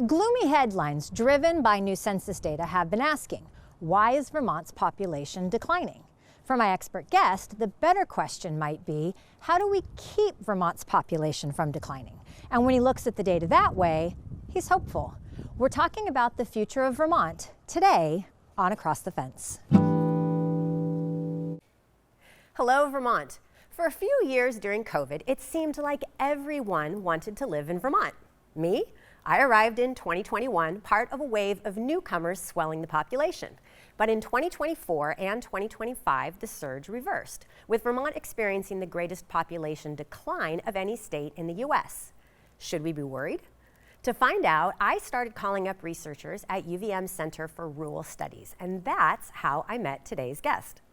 Gloomy headlines driven by new census data have been asking, why is Vermont's population declining? For my expert guest, the better question might be, how do we keep Vermont's population from declining? And when he looks at the data that way, he's hopeful. We're talking about the future of Vermont today on Across the Fence. Hello, Vermont. For a few years during COVID, it seemed like everyone wanted to live in Vermont. Me? I arrived in 2021, part of a wave of newcomers swelling the population. But in 2024 and 2025, the surge reversed, with Vermont experiencing the greatest population decline of any state in the U.S. Should we be worried? To find out, I started calling up researchers at UVM Center for Rural Studies, and that's how I met today's guest.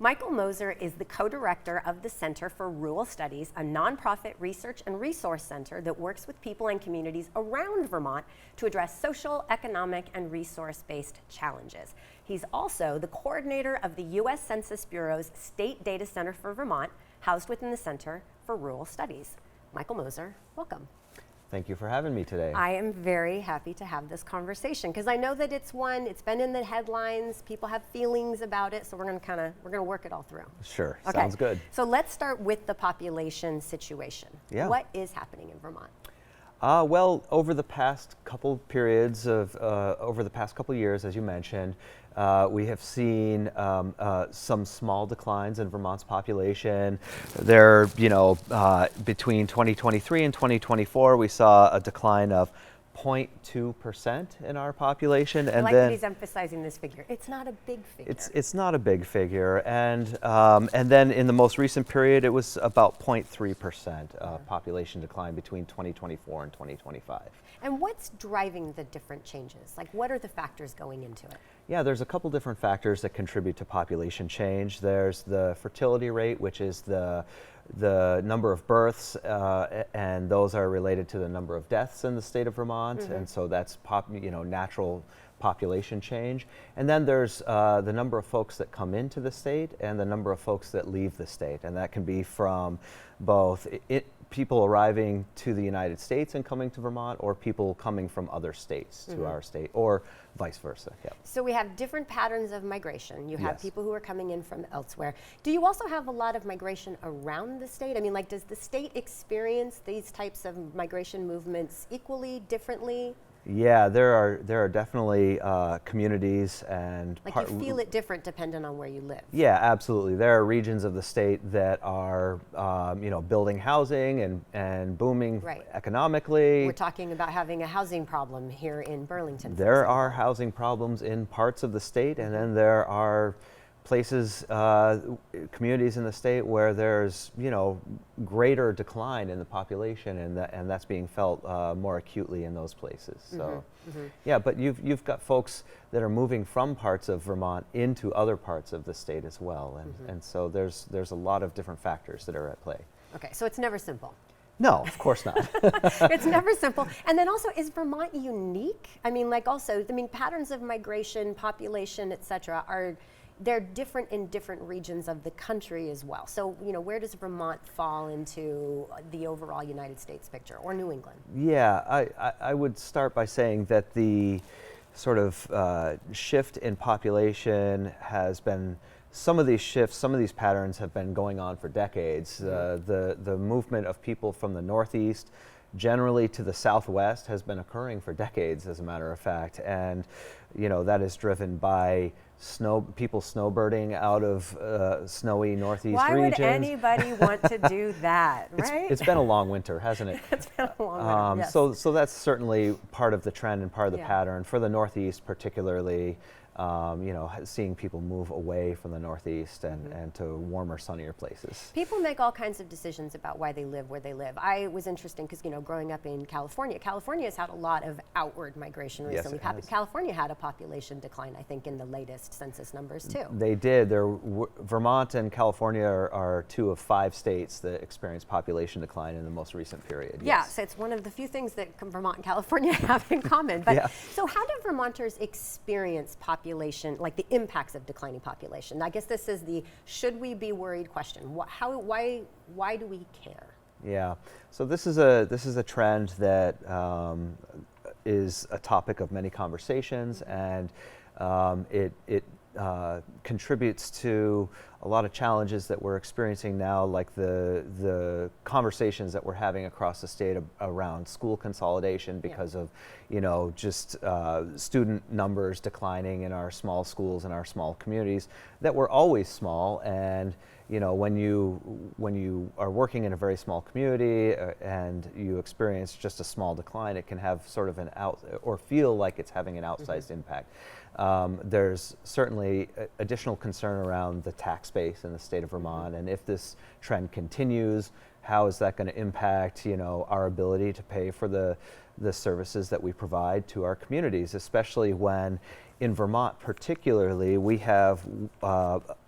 Michael Moser is the co-director of the Center for Rural Studies, a nonprofit research and resource center that works with people and communities around Vermont to address social, economic, and resource-based challenges. He's also the coordinator of the U.S. Census Bureau's State Data Center for Vermont, housed within the Center for Rural Studies. Michael Moser, welcome. Thank you for having me today. I am very happy to have this conversation because I know that it's been in the headlines, people have feelings about it, so we're going to work it all through. Sure, okay. Sounds good. So let's start with the population situation. Yeah. What is happening in Vermont? Well, over the past couple years, as you mentioned, we have seen some small declines in Vermont's population. There, between 2023 and 2024, we saw a decline of 0.2% in our population, and I like that he's emphasizing this figure. It's not a big figure. It's not a big figure, and then in the most recent period, it was about 0.3% population decline between 2024 and 2025. And what's driving the different changes? Like, what are the factors going into it? Yeah, there's a couple different factors that contribute to population change. There's the fertility rate, which is the number of births, and those are related to the number of deaths in the state of Vermont, and so that's natural population change. And then there's the number of folks that come into the state and the number of folks that leave the state, and that can be from both people arriving to the United States and coming to Vermont, or people coming from other states to our state, or vice versa. Yep. So we have different patterns of migration. You have Yes. people who are coming in from elsewhere. Do you also have a lot of migration around the state? I mean, like, does the state experience these types of migration movements equally, differently? Yeah, there are definitely communities and Like, you feel it different depending on where you live. Yeah, absolutely. There are regions of the state that are building housing and booming economically. We're talking about having a housing problem here in Burlington. There are housing problems in parts of the state, and then there are places, communities in the state where there's greater decline in the population, and that's being felt more acutely in those places. So, yeah, but you've got folks that are moving from parts of Vermont into other parts of the state as well, and so there's a lot of different factors that are at play. Okay, so it's never simple. No, of course not. It's never simple. And then also, is Vermont unique? I mean, patterns of migration, population, et cetera, they're different in different regions of the country as well. So, where does Vermont fall into the overall United States picture, or New England? Yeah, I would start by saying that the sort of shift in population has been, some of these patterns have been going on for decades. The movement of people from the Northeast generally to the Southwest has been occurring for decades, as a matter of fact, and that is driven by people snowbirding out of snowy Northeast regions. Why would anybody want to do that, right? It's been a long winter, hasn't it? It's been a long winter, yes. So that's certainly part of the trend and part of the pattern for the Northeast, particularly. Seeing people move away from the Northeast and to warmer, sunnier places. People make all kinds of decisions about why they live where they live. I was interested because, growing up in California has had a lot of outward migration recently. Yes, it has. California had a population decline, I think, in the latest census numbers too. They did. Vermont and California are two of 5 states that experienced population decline in the most recent period. Yeah, yes. so it's one of the few things that Vermont and California have in common. But so how do Vermonters experience population, like the impacts of declining population? I guess this is the should we be worried question. Why do we care? Yeah, so this is a trend that is a topic of many conversations, and it contributes to a lot of challenges that we're experiencing now, like the conversations that we're having across the state around school consolidation because of, just student numbers declining in our small schools and our small communities that were always small. And when you are working in a very small community and you experience just a small decline, it can have sort of or feel like it's having an outsized impact. There's certainly additional concern around the tax base in the state of Vermont, and if this trend continues, how is that going to impact, our ability to pay for the services that we provide to our communities, especially when in Vermont particularly, we have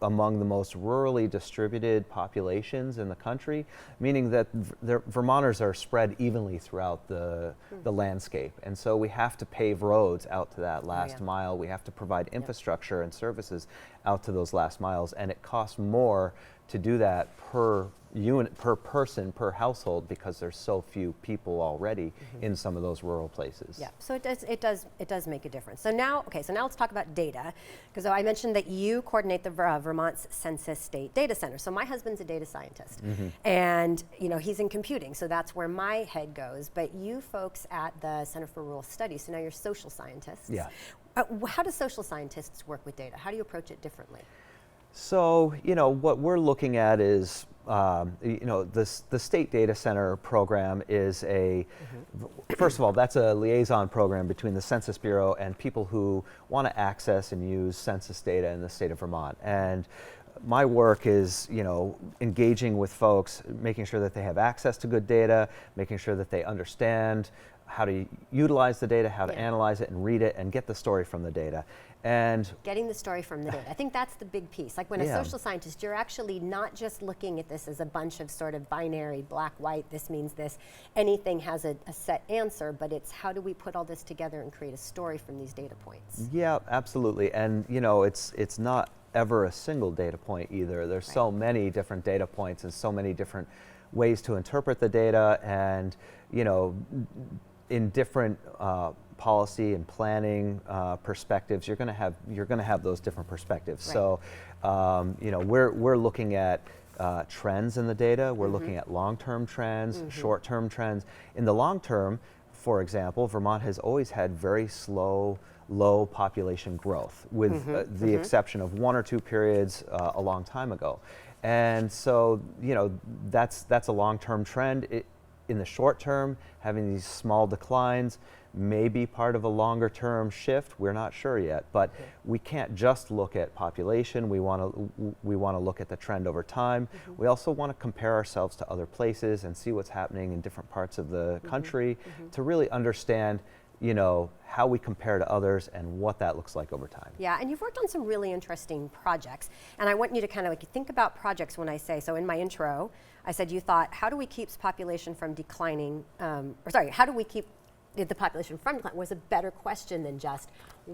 among the most rurally distributed populations in the country, meaning that Vermonters are spread evenly throughout the landscape. And so we have to pave roads out to that last mile. We have to provide infrastructure and services out to those last miles. And it costs more to do that per unit, per person, per household, because there's so few people already in some of those rural places. Yeah, so it does make a difference. So now let's talk about data, because I mentioned that you coordinate the Vermont's Census State Data Center. So my husband's a data scientist, and he's in computing, so that's where my head goes. But you folks at the Center for Rural Studies, so now you're social scientists. Yeah. How do social scientists work with data? How do you approach it differently? So, what we're looking at is, the State Data Center program is first of all, that's a liaison program between the Census Bureau and people who want to access and use census data in the state of Vermont. And my work is, engaging with folks, making sure that they have access to good data, making sure that they understand how to utilize the data, how to analyze it and read it and get the story from the data. And getting the story from the data. I think that's the big piece. Like when a social scientist, you're actually not just looking at this as a bunch of sort of binary, black, white, this means this. Anything has a set answer, but it's how do we put all this together and create a story from these data points? Yeah, absolutely. And it's not ever a single data point either. There's so many different data points and so many different ways to interpret the data, and in different policy and planning perspectives, you're going to have those different perspectives. Right. So, we're looking at trends in the data. We're looking at long-term trends, short-term trends. In the long term, for example, Vermont has always had very low population growth, with the exception of 1 or 2 periods a long time ago. And so, that's a long-term trend. In the short term, having these small declines may be part of a longer term shift. We're not sure yet, but we can't just look at population. We want to look at the trend over time. We also want to compare ourselves to other places and see what's happening in different parts of the country to really understand how we compare to others and what that looks like over time. Yeah, and you've worked on some really interesting projects. And I want you to kind of think about projects when I say, so in my intro, I said you thought, how do we keep population from declining, how do we keep the population from declining was a better question than just,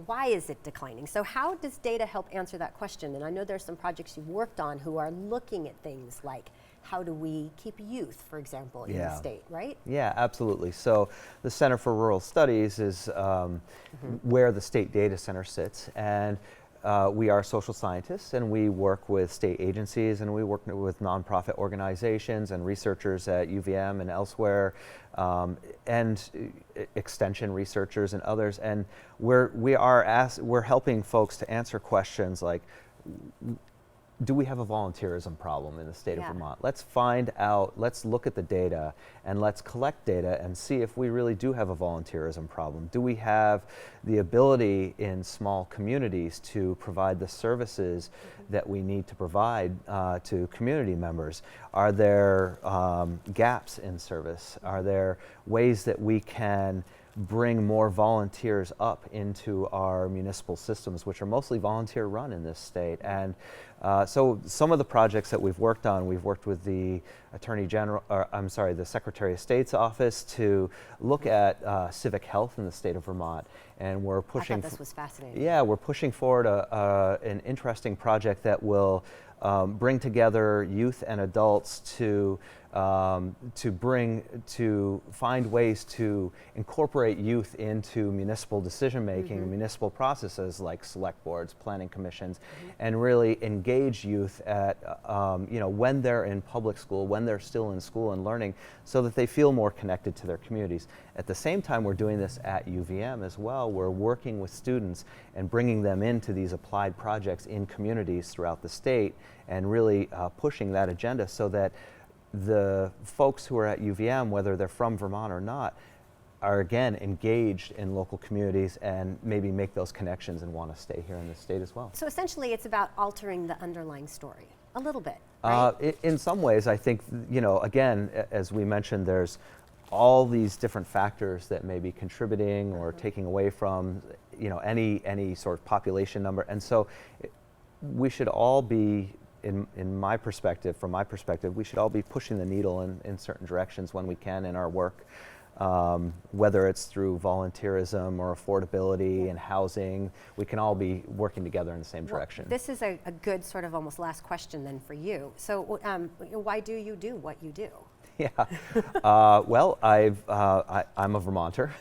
why is it declining? So how does data help answer that question? And I know there's some projects you've worked on who are looking at things like, how do we keep youth, for example, in the state, right? Yeah, absolutely. So the Center for Rural Studies is where the State Data Center sits, and we are social scientists, and we work with state agencies, and we work with nonprofit organizations and researchers at UVM and elsewhere, and extension researchers and others. And we're helping folks to answer questions like, do we have a volunteerism problem in the state of Vermont? Let's find out, let's look at the data and let's collect data and see if we really do have a volunteerism problem. Do we have the ability in small communities to provide the services that we need to provide to community members? Are there gaps in service? Are there ways that we can bring more volunteers up into our municipal systems, which are mostly volunteer run in this state? And so some of the projects that we've worked on, we've worked with the the Secretary of State's office to look at civic health in the state of Vermont. And we're pushing— I thought this was fascinating. Yeah, we're pushing forward an interesting project that will bring together youth and adults to find ways to incorporate youth into municipal decision-making, municipal processes like select boards, planning commissions, and really engage youth at, when they're in public school, when they're still in school and learning, so that they feel more connected to their communities. At the same time, we're doing this at UVM as well. We're working with students and bringing them into these applied projects in communities throughout the state, and really pushing that agenda so that the folks who are at UVM, whether they're from Vermont or not, are again engaged in local communities and maybe make those connections and want to stay here in the state as well. So essentially it's about altering the underlying story a little bit, right? In some ways, I think, again, as we mentioned, there's all these different factors that may be contributing or taking away from, any sort of population number. And so we should all be, from my perspective, we should all be pushing the needle in certain directions when we can in our work, whether it's through volunteerism or affordability and housing. We can all be working together in the same direction. This is a good sort of almost last question then for you. So why do you do what you do? Yeah, well, I'm a Vermonter,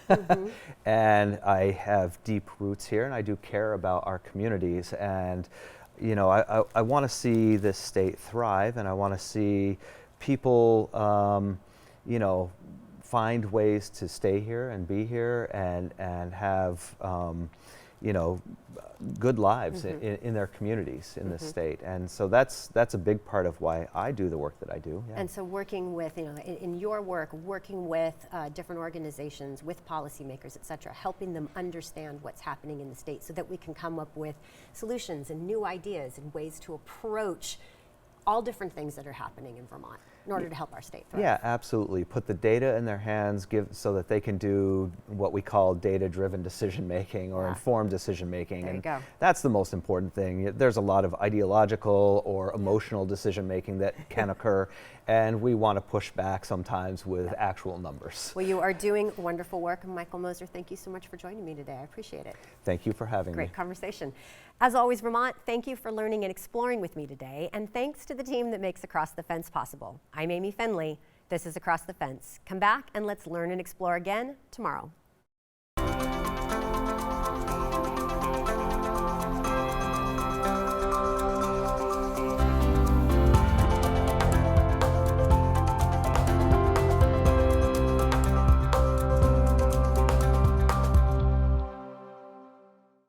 and I have deep roots here, and I do care about our communities, and I want to see this state thrive, and I want to see people, find ways to stay here and be here and have, good lives in their communities in this state. And so that's a big part of why I do the work that I do. Yeah. And so working with, in your work, working with different organizations, with policymakers, et cetera, helping them understand what's happening in the state so that we can come up with solutions and new ideas and ways to approach all different things that are happening in Vermont in order to help our state thrive. Yeah, absolutely. Put the data in their hands, so that they can do what we call data-driven decision-making or informed decision-making. There you go. That's the most important thing. There's a lot of ideological or emotional decision-making that can occur, and we want to push back sometimes with actual numbers. Well, you are doing wonderful work. Michael Moser, thank you so much for joining me today. I appreciate it. Thank you for having me. Great conversation. As always, Vermont, thank you for learning and exploring with me today, and thanks to the team that makes Across the Fence possible. I'm Amy Fenley. This is Across the Fence. Come back and let's learn and explore again tomorrow.